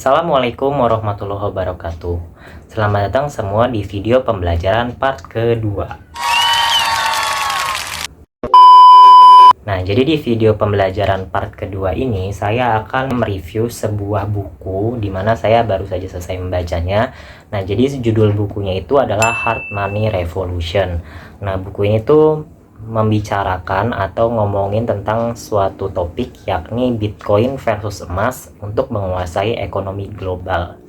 Assalamualaikum warahmatullahi wabarakatuh. Selamat datang semua di video pembelajaran part kedua. Nah, jadi di video pembelajaran part kedua ini saya akan mereview sebuah buku di mana saya baru saja selesai membacanya. Nah, jadi judul bukunya itu adalah Hard Money Revolution. Nah, buku ini tuh membicarakan atau ngomongin tentang suatu topik, yakni Bitcoin versus emas untuk menguasai ekonomi global.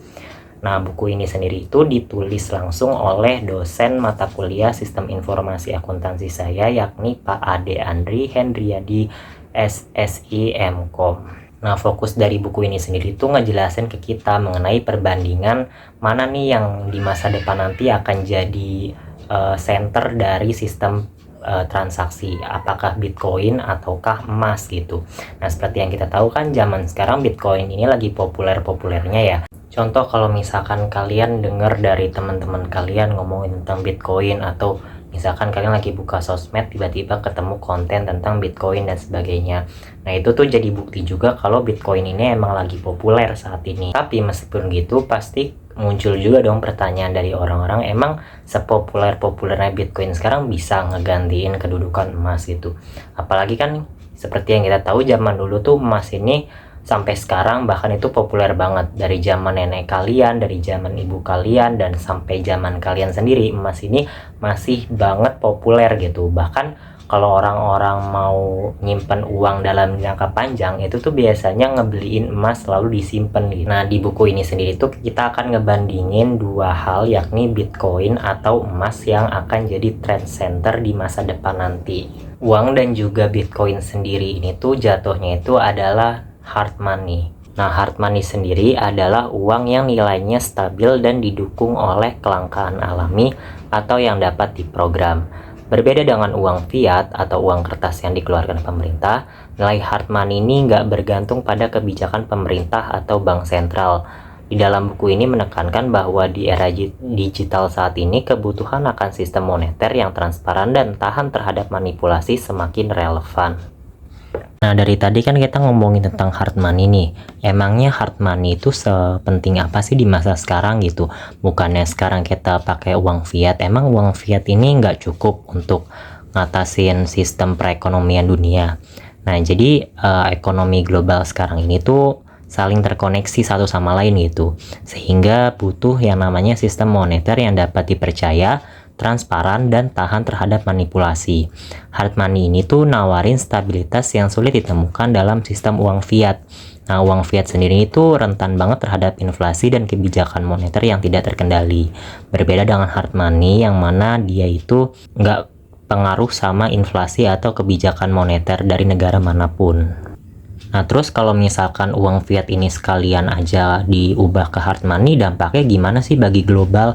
Nah, buku ini sendiri itu ditulis langsung oleh dosen mata kuliah Sistem Informasi Akuntansi saya, yakni Pak Ade Andri Hendriadi SSI MKOM. Nah, fokus dari buku ini sendiri itu ngejelasin ke kita mengenai perbandingan mana nih yang di masa depan nanti akan jadi center dari sistem transaksi, apakah Bitcoin ataukah emas gitu. Nah, seperti yang kita tahu kan zaman sekarang Bitcoin ini lagi populer-populernya ya. Contoh kalau misalkan kalian dengar dari teman-teman kalian ngomongin tentang Bitcoin, atau misalkan kalian lagi buka sosmed tiba-tiba ketemu konten tentang Bitcoin dan sebagainya. Nah, itu tuh jadi bukti juga kalau Bitcoin ini emang lagi populer saat ini. Tapi meskipun gitu pasti muncul juga dong pertanyaan dari orang-orang, emang sepopuler-populernya Bitcoin sekarang bisa ngegantiin kedudukan emas gitu. Apalagi kan seperti yang kita tahu zaman dulu tuh emas ini sampai sekarang bahkan itu populer banget. Dari zaman nenek kalian, dari zaman ibu kalian, dan sampai zaman kalian sendiri, emas ini masih banget populer gitu. Bahkan kalau orang-orang mau nyimpen uang dalam jangka panjang itu tuh biasanya ngebeliin emas lalu disimpan gitu. Nah, di buku ini sendiri tuh kita akan ngebandingin dua hal, yakni Bitcoin atau emas yang akan jadi trend center di masa depan nanti. Uang dan juga Bitcoin sendiri ini tuh jatuhnya itu adalah hard money. Nah, hard money sendiri adalah uang yang nilainya stabil dan didukung oleh kelangkaan alami atau yang dapat diprogram. Berbeda dengan uang fiat atau uang kertas yang dikeluarkan pemerintah, nilai hard money ini nggak bergantung pada kebijakan pemerintah atau bank sentral. Di dalam buku ini menekankan bahwa di era digital saat ini kebutuhan akan sistem moneter yang transparan dan tahan terhadap manipulasi semakin relevan. Nah, dari tadi kan kita ngomongin tentang hard money nih. Emangnya hard money itu sepenting apa sih di masa sekarang gitu? Bukannya sekarang kita pakai uang fiat, emang uang fiat ini nggak cukup untuk ngatasin sistem perekonomian dunia. Nah, jadi ekonomi global sekarang ini tuh saling terkoneksi satu sama lain gitu. Sehingga butuh yang namanya sistem moneter yang dapat dipercaya, transparan, dan tahan terhadap manipulasi. Hard money ini tuh nawarin stabilitas yang sulit ditemukan dalam sistem uang fiat. Nah, uang fiat sendiri itu rentan banget terhadap inflasi dan kebijakan moneter yang tidak terkendali. Berbeda dengan hard money yang mana dia itu nggak pengaruh sama inflasi atau kebijakan moneter dari negara manapun. Nah, terus kalau misalkan uang fiat ini sekalian aja diubah ke hard money, dampaknya gimana sih bagi global?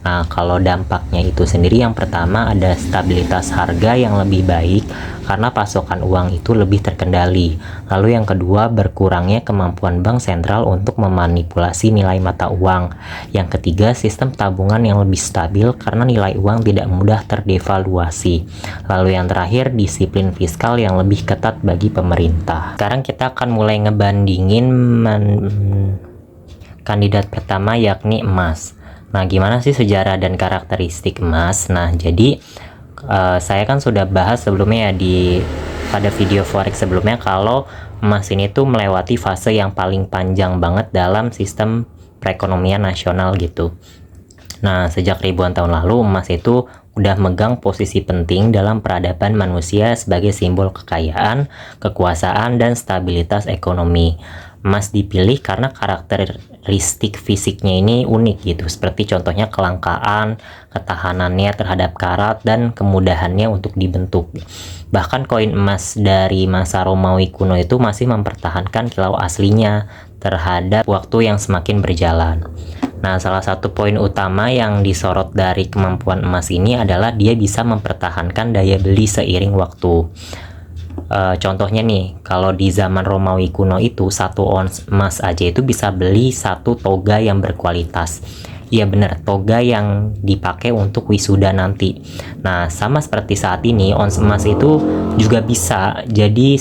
Nah, kalau dampaknya itu sendiri, yang pertama ada stabilitas harga yang lebih baik karena pasokan uang itu lebih terkendali. Lalu yang kedua, berkurangnya kemampuan bank sentral untuk memanipulasi nilai mata uang. Yang ketiga, sistem tabungan yang lebih stabil karena nilai uang tidak mudah terdevaluasi. Lalu yang terakhir, disiplin fiskal yang lebih ketat bagi pemerintah. Sekarang kita akan mulai ngebandingin kandidat pertama, yakni emas. Nah, gimana sih sejarah dan karakteristik emas? Nah, jadi saya kan sudah bahas sebelumnya ya pada video forex sebelumnya, kalau emas ini tuh melewati fase yang paling panjang banget dalam sistem perekonomian nasional gitu. Nah, sejak ribuan tahun lalu emas itu udah megang posisi penting dalam peradaban manusia sebagai simbol kekayaan, kekuasaan, dan stabilitas ekonomi. Emas dipilih karena karakteristik fisiknya ini unik gitu, seperti contohnya kelangkaan, ketahanannya terhadap karat, dan kemudahannya untuk dibentuk. Bahkan koin emas dari masa Romawi kuno itu masih mempertahankan kilau aslinya terhadap waktu yang semakin berjalan. Nah, salah satu poin utama yang disorot dari kemampuan emas ini adalah dia bisa mempertahankan daya beli seiring waktu. Contohnya nih, kalau di zaman Romawi kuno itu 1 ons emas aja itu bisa beli 1 toga yang berkualitas. Iya benar, toga yang dipakai untuk wisuda nanti. Nah, sama seperti saat ini, ons emas itu juga bisa jadi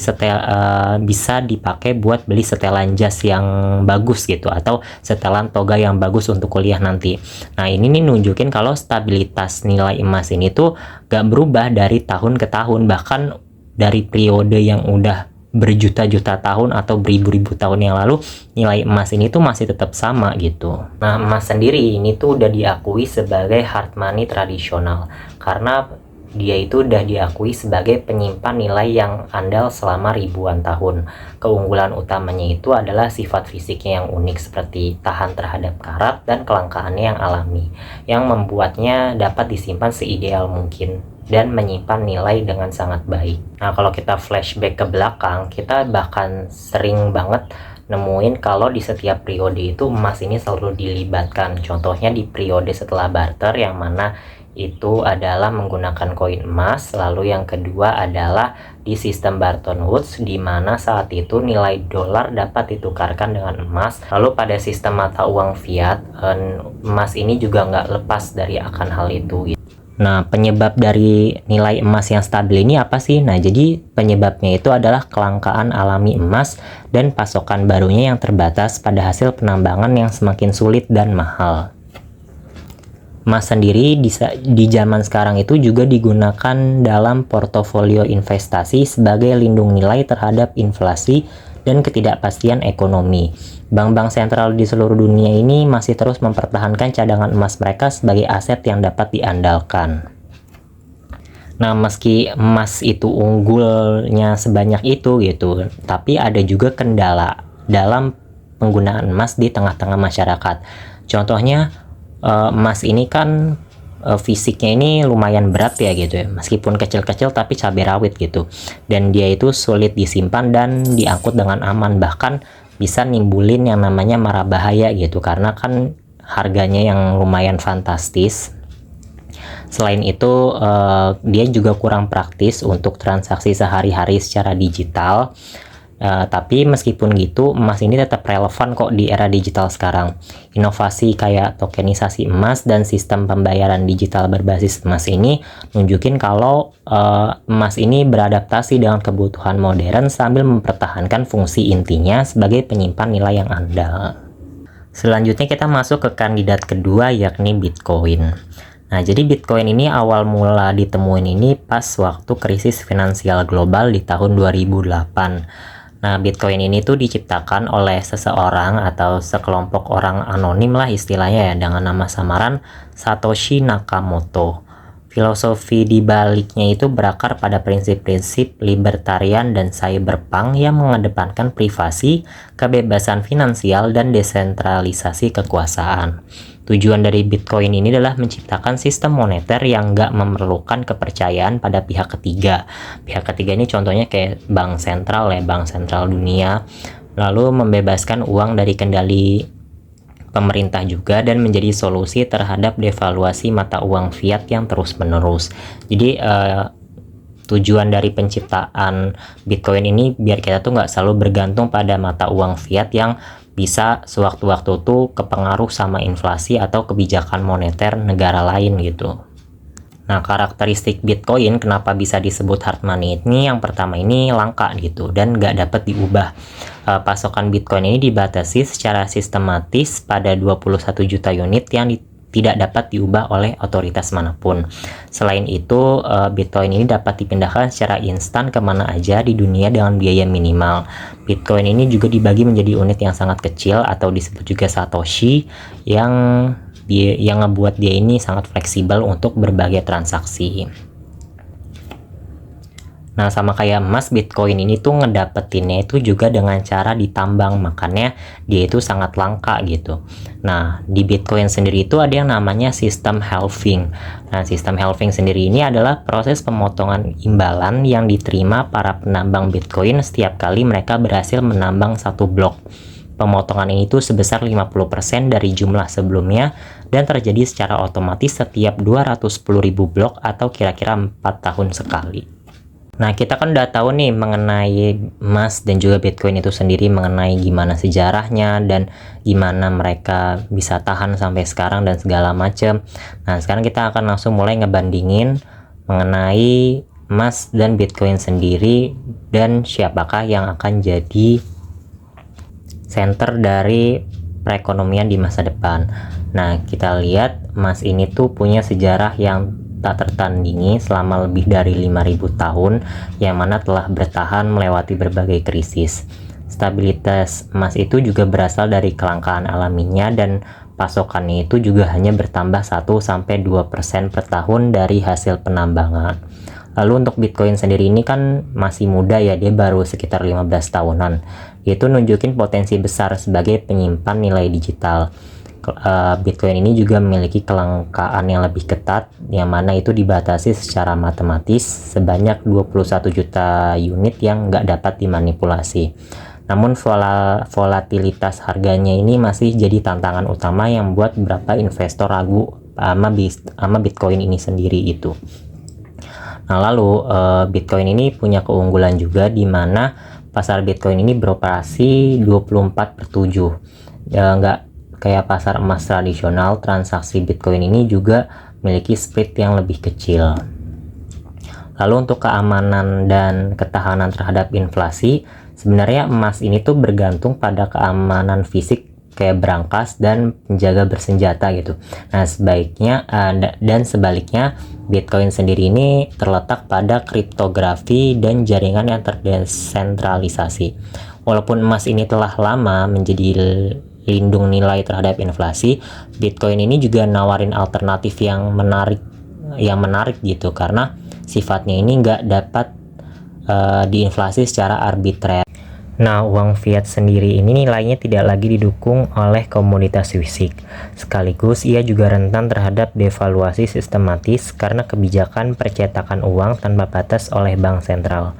bisa dipakai buat beli setelan jas yang bagus gitu, atau setelan toga yang bagus untuk kuliah nanti. Nah, ini nih nunjukin kalau stabilitas nilai emas ini tuh gak berubah dari tahun ke tahun, bahkan dari periode yang udah berjuta-juta tahun atau beribu-ribu tahun yang lalu, nilai emas ini tuh masih tetap sama gitu. Nah, emas sendiri ini tuh udah diakui sebagai hard money tradisional karena dia itu udah diakui sebagai penyimpan nilai yang andal selama ribuan tahun. Keunggulan utamanya itu adalah sifat fisiknya yang unik seperti tahan terhadap karat dan kelangkaannya yang alami, yang membuatnya dapat disimpan seideal mungkin dan menyimpan nilai dengan sangat baik. Nah, kalau kita flashback ke belakang, kita bahkan sering banget nemuin kalau di setiap periode itu emas ini selalu dilibatkan. Contohnya di periode setelah barter, yang mana itu adalah menggunakan koin emas. Lalu yang kedua adalah di sistem Bretton Woods, di mana saat itu nilai dolar dapat ditukarkan dengan emas. Lalu pada sistem mata uang fiat, emas ini juga nggak lepas dari akan hal itu. Nah, penyebab dari nilai emas yang stabil ini apa sih? Nah, jadi penyebabnya itu adalah kelangkaan alami emas dan pasokan barunya yang terbatas pada hasil penambangan yang semakin sulit dan mahal. Emas sendiri di zaman sekarang itu juga digunakan dalam portofolio investasi sebagai lindung nilai terhadap inflasi dan ketidakpastian ekonomi. Bank-bank sentral di seluruh dunia ini masih terus mempertahankan cadangan emas mereka sebagai aset yang dapat diandalkan. Nah, meski emas itu unggulnya sebanyak itu gitu, tapi ada juga kendala dalam penggunaan emas di tengah-tengah masyarakat. Contohnya, emas ini kan fisiknya ini lumayan berat ya gitu ya, meskipun kecil-kecil tapi cabai rawit gitu, dan dia itu sulit disimpan dan diangkut dengan aman, bahkan bisa nimbulin yang namanya mara bahaya gitu, karena kan harganya yang lumayan fantastis. Selain itu, dia juga kurang praktis untuk transaksi sehari-hari secara digital. Tapi meskipun gitu, emas ini tetap relevan kok di era digital sekarang. Inovasi kayak tokenisasi emas dan sistem pembayaran digital berbasis emas ini nunjukin kalau emas ini beradaptasi dengan kebutuhan modern sambil mempertahankan fungsi intinya sebagai penyimpan nilai yang andal. Selanjutnya kita masuk ke kandidat kedua, yakni Bitcoin. Nah, jadi Bitcoin ini awal mula ditemuin ini pas waktu krisis finansial global di tahun 2008. Nah, Bitcoin ini tuh diciptakan oleh seseorang atau sekelompok orang anonim lah istilahnya ya, dengan nama samaran Satoshi Nakamoto. Filosofi di baliknya itu berakar pada prinsip-prinsip libertarian dan cyberpunk yang mengedepankan privasi, kebebasan finansial, dan desentralisasi kekuasaan. Tujuan dari Bitcoin ini adalah menciptakan sistem moneter yang nggak memerlukan kepercayaan pada pihak ketiga. Pihak ketiga ini contohnya kayak bank sentral ya, bank sentral dunia. Lalu membebaskan uang dari kendali pemerintah juga dan menjadi solusi terhadap devaluasi mata uang fiat yang terus-menerus. Jadi tujuan dari penciptaan Bitcoin ini biar kita tuh nggak selalu bergantung pada mata uang fiat yang bisa sewaktu-waktu tuh kepengaruh sama inflasi atau kebijakan moneter negara lain gitu. Nah, karakteristik Bitcoin kenapa bisa disebut hard money ini, yang pertama ini langka gitu dan nggak dapat diubah. Pasokan Bitcoin ini dibatasi secara sistematis pada 21 juta unit yang tidak dapat diubah oleh otoritas manapun. Selain itu, Bitcoin ini dapat dipindahkan secara instan kemana aja di dunia dengan biaya minimal. Bitcoin ini juga dibagi menjadi unit yang sangat kecil atau disebut juga Satoshi, yang ngebuat dia ini sangat fleksibel untuk berbagai transaksi. Nah, sama kayak emas, Bitcoin ini tuh ngedapetinnya itu juga dengan cara ditambang, makanya dia itu sangat langka gitu. Nah, di Bitcoin sendiri itu ada yang namanya sistem halving. Nah, sistem halving sendiri ini adalah proses pemotongan imbalan yang diterima para penambang Bitcoin setiap kali mereka berhasil menambang satu blok. Pemotongan ini tuh sebesar 50% dari jumlah sebelumnya dan terjadi secara otomatis setiap 210.000 blok atau kira-kira 4 tahun sekali. Nah, kita kan udah tahu nih mengenai emas dan juga Bitcoin itu sendiri, mengenai gimana sejarahnya dan gimana mereka bisa tahan sampai sekarang dan segala macam. Nah, sekarang kita akan langsung mulai ngebandingin mengenai emas dan Bitcoin sendiri dan siapakah yang akan jadi center dari perekonomian di masa depan. Nah, kita lihat emas ini tuh punya sejarah yang tak tertandingi selama lebih dari 5.000 tahun, yang mana telah bertahan melewati berbagai krisis. Stabilitas emas itu juga berasal dari kelangkaan alaminya, dan pasokannya itu juga hanya bertambah 1-2% per tahun dari hasil penambangan. Lalu untuk Bitcoin sendiri ini kan masih muda ya, dia baru sekitar 15 tahunan. Itu nunjukin potensi besar sebagai penyimpan nilai digital. Bitcoin ini juga memiliki kelangkaan yang lebih ketat, yang mana itu dibatasi secara matematis sebanyak 21 juta unit yang nggak dapat dimanipulasi. Namun volatilitas harganya ini masih jadi tantangan utama yang membuat beberapa investor ragu sama Bitcoin ini sendiri itu. Nah, lalu Bitcoin ini punya keunggulan juga, di mana pasar Bitcoin ini beroperasi 24/7. Nggak kayak pasar emas tradisional, transaksi Bitcoin ini juga memiliki speed yang lebih kecil. Lalu untuk keamanan dan ketahanan terhadap inflasi, sebenarnya emas ini tuh bergantung pada keamanan fisik kayak brankas dan penjaga bersenjata gitu. Nah, sebaliknya Bitcoin sendiri ini terletak pada kriptografi dan jaringan yang terdesentralisasi. Walaupun emas ini telah lama menjadi lindung nilai terhadap inflasi, Bitcoin ini juga nawarin alternatif yang menarik gitu, karena sifatnya ini nggak dapat diinflasi secara arbitrer. Nah, uang fiat sendiri ini nilainya tidak lagi didukung oleh komoditas fisik. Sekaligus ia juga rentan terhadap devaluasi sistematis karena kebijakan percetakan uang tanpa batas oleh bank sentral.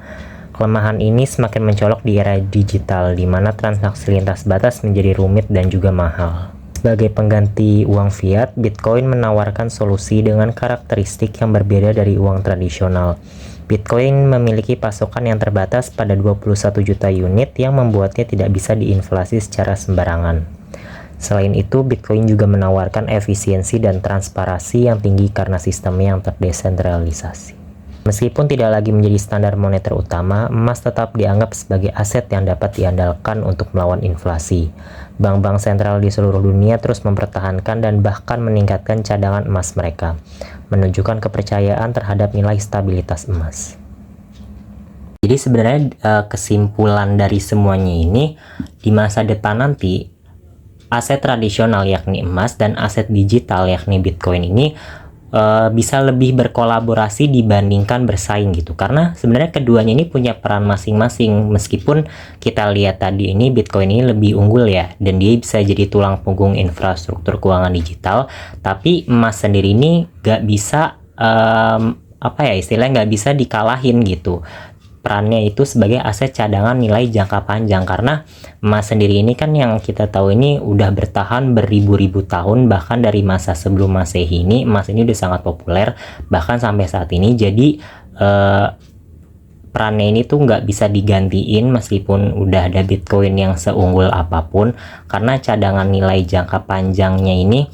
Kelemahan ini semakin mencolok di era digital, di mana transaksi lintas batas menjadi rumit dan juga mahal. Sebagai pengganti uang fiat, Bitcoin menawarkan solusi dengan karakteristik yang berbeda dari uang tradisional. Bitcoin memiliki pasokan yang terbatas pada 21 juta unit yang membuatnya tidak bisa diinflasi secara sembarangan. Selain itu, Bitcoin juga menawarkan efisiensi dan transparansi yang tinggi karena sistemnya yang terdesentralisasi. Meskipun tidak lagi menjadi standar moneter utama, emas tetap dianggap sebagai aset yang dapat diandalkan untuk melawan inflasi. Bank-bank sentral di seluruh dunia terus mempertahankan dan bahkan meningkatkan cadangan emas mereka, menunjukkan kepercayaan terhadap nilai stabilitas emas. Jadi sebenarnya kesimpulan dari semuanya ini, di masa depan nanti, aset tradisional yakni emas dan aset digital yakni Bitcoin ini bisa lebih berkolaborasi dibandingkan bersaing gitu, karena sebenarnya keduanya ini punya peran masing-masing. Meskipun kita lihat tadi ini Bitcoin ini lebih unggul ya, dan dia bisa jadi tulang punggung infrastruktur keuangan digital, tapi emas sendiri ini nggak bisa istilahnya nggak bisa dikalahin gitu. Perannya itu sebagai aset cadangan nilai jangka panjang, karena emas sendiri ini kan yang kita tahu ini udah bertahan beribu-ribu tahun, bahkan dari masa sebelum Masehi ini emas ini udah sangat populer bahkan sampai saat ini. Jadi perannya ini tuh nggak bisa digantiin meskipun udah ada Bitcoin yang seunggul apapun, karena cadangan nilai jangka panjangnya ini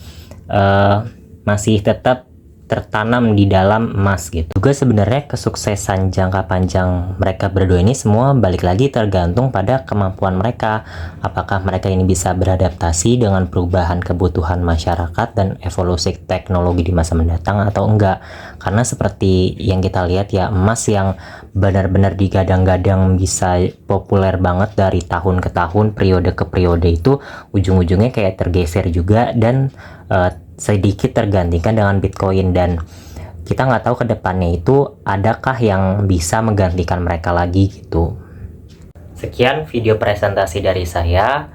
masih tetap tertanam di dalam emas gitu. Juga sebenarnya kesuksesan jangka panjang mereka berdua ini semua balik lagi tergantung pada kemampuan mereka. Apakah mereka ini bisa beradaptasi dengan perubahan kebutuhan masyarakat dan evolusi teknologi di masa mendatang atau enggak. Karena seperti yang kita lihat ya, emas yang benar-benar digadang-gadang bisa populer banget dari tahun ke tahun, periode ke periode, itu ujung-ujungnya kayak tergeser juga dan sedikit tergantikan dengan Bitcoin, dan kita nggak tahu ke depannya itu adakah yang bisa menggantikan mereka lagi gitu. Sekian video presentasi dari saya.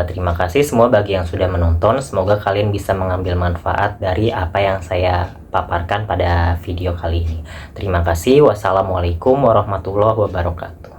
Terima kasih semua bagi yang sudah menonton. Semoga kalian bisa mengambil manfaat dari apa yang saya paparkan pada video kali ini. Terima kasih. Wassalamualaikum warahmatullahi wabarakatuh.